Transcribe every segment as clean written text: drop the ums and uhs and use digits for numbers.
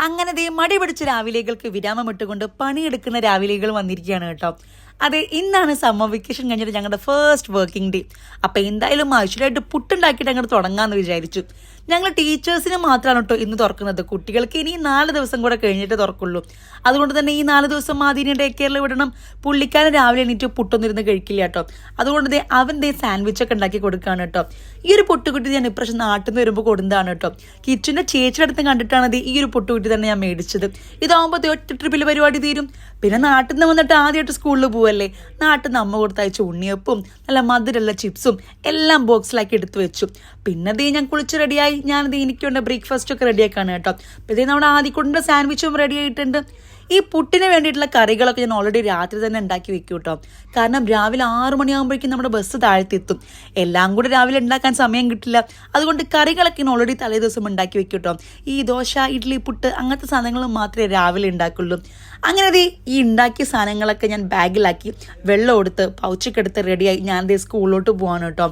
അങ്ങനെ ദേ മടി പിടിച്ച രാവിലേകൾക്ക് വിരാമം ഇട്ടുകൊണ്ട് പണിയെടുക്കുന്ന രാവിലേകൾ വന്നിരിക്കുകയാണ് കേട്ടോ. അതെ, ഇന്നാണ് സമ്മർ വെക്കേഷൻ കഴിഞ്ഞിട്ട് ഞങ്ങളുടെ ഫസ്റ്റ് വർക്കിംഗ് ഡേ. അപ്പം എന്തായാലും ആവശ്യമായിട്ട് പുട്ടുണ്ടാക്കിയിട്ട് അങ്ങോട്ട് തുടങ്ങാമെന്ന് വിചാരിച്ചു. ഞങ്ങൾ ടീച്ചേഴ്സിന് മാത്രമാണ് കേട്ടോ ഇന്ന് തുറക്കുന്നത്. കുട്ടികൾക്ക് ഇനി 4 ദിവസം കൂടെ കഴിഞ്ഞിട്ട് തുറക്കുള്ളൂ. അതുകൊണ്ട് തന്നെ ഈ 4 ദിവസം ആദ്യം ഡേ കെയറിൽ വിടണം. പുള്ളിക്കാരൻ രാവിലെ എണീറ്റ് പുട്ടൊന്നിരുന്ന് കഴിക്കില്ല കേട്ടോ. അതുകൊണ്ട് അവൻ സാൻഡ്വിച്ചൊക്കെ ഉണ്ടാക്കി കൊടുക്കുകയാണ് കേട്ടോ. ഈ ഒരു പുട്ടുകുട്ടി ഞാൻ ഇപ്രാവശ്യം നാട്ടിൽ നിന്ന് വരുമ്പോൾ കൊടുന്നതാണ് കേട്ടോ. കിച്ചൻ്റെ ചേച്ചിയുടെ അടുത്ത് കണ്ടിട്ടാണ് ഈ ഒരു പുട്ടുകുട്ടി തന്നെ ഞാൻ മേടിച്ചത്. ഇതാകുമ്പോൾ ഒറ്റ ട്രിപ്പിൽ പരിപാടി തീരും. പിന്നെ നാട്ടിൽ നിന്ന് വന്നിട്ട് ആദ്യമായിട്ട് സ്കൂളിൽ പോവല്ലേ, നാട്ടിൽ നിന്ന് അമ്മ കൊടുത്തയച്ച ഉണ്ണിയപ്പവും നല്ല മധുരമുള്ള ചിപ്സും എല്ലാം ബോക്സിലാക്കി എടുത്തു വെച്ചു. പിന്നെ ഞാൻ കുളിച്ച് റെഡിയായി. ഞാനത് എനിക്ക് വേണ്ട ബ്രേക്ക്ഫാസ്റ്റ് ഒക്കെ റെഡിയാക്കാണ് കേട്ടോ. പിന്നെ നമ്മുടെ ആദ്യക്കൊണ്ടിൻ്റെ സാൻഡ്വിച്ചും റെഡി ആയിട്ടുണ്ട്. ഈ പുട്ടിന് വേണ്ടിയിട്ടുള്ള കറികളൊക്കെ ഞാൻ ഓൾറെഡി രാത്രി തന്നെ ഉണ്ടാക്കി വെക്കും കേട്ടോ. കാരണം രാവിലെ 6 മണിയാകുമ്പോഴേക്കും നമ്മുടെ ബസ് താഴ്ത്തെത്തും. എല്ലാം കൂടെ രാവിലെ ഉണ്ടാക്കാൻ സമയം കിട്ടില്ല. അതുകൊണ്ട് കറികളൊക്കെ ഞാൻ ഓൾറെഡി തലേ ദിവസം ഉണ്ടാക്കി വെക്കും കേട്ടോ. ഈ ദോശ, ഇഡ്ഡലി, പുട്ട് അങ്ങനത്തെ സാധനങ്ങൾ മാത്രമേ രാവിലെ ഉണ്ടാക്കുള്ളൂ. അങ്ങനെ ഈ ഉണ്ടാക്കിയ സാധനങ്ങളൊക്കെ ഞാൻ ബാഗിലാക്കി വെള്ളം എടുത്ത് പൗച്ചൊക്കെ എടുത്ത് റെഡിയായി ഞാൻ സ്കൂളിലോട്ട് പോവാണ് കേട്ടോ.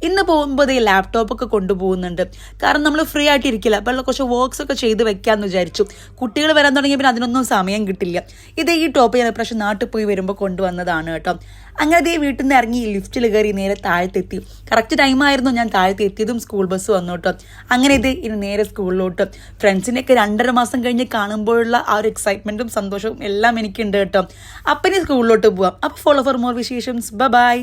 ഇന്ന് പോകുമ്പോൾ ഈ ലാപ്ടോപ്പൊക്കെ കൊണ്ടുപോകുന്നുണ്ട്. കാരണം നമ്മൾ ഫ്രീ ആയിട്ട് ഇരിക്കില്ല. അപ്പോൾ കുറച്ച് വർക്ക്സ് ഒക്കെ ചെയ്ത് വെക്കാമെന്ന് വിചാരിച്ചു. കുട്ടികൾ വരാൻ തുടങ്ങിയ പിന്നെ അതിനൊന്നും സമയം കിട്ടില്ല. ഈ ടോപ്പ് ഞാൻ പ്രാവശ്യം നാട്ടിൽ പോയി വരുമ്പോൾ കൊണ്ടുവന്നതാണ് കേട്ടോ. അങ്ങനെ വീട്ടിൽ നിന്ന് ഇറങ്ങി ലിഫ്റ്റിൽ കയറി നേരെ താഴത്തെത്തി. കറക്റ്റ് ടൈമായിരുന്നു ഞാൻ താഴത്തെത്തിയതും സ്കൂൾ ബസ് വന്നു കേട്ടോ. അങ്ങനെ ഇനി നേരെ സ്കൂളിലോട്ട്. ഫ്രണ്ട്സിനെയൊക്കെ 2.5 മാസം കഴിഞ്ഞ് കാണുമ്പോഴുള്ള ആ ഒരു എക്സൈറ്റ്മെൻറ്റും സന്തോഷവും എല്ലാം എനിക്കുണ്ട് കേട്ടോ. അപ്പം ഇനി സ്കൂളിലോട്ട് പോവാം. അപ്പോൾ ഫോളോ ഫോർ മോർ വിശേഷംസ്. ബൈ.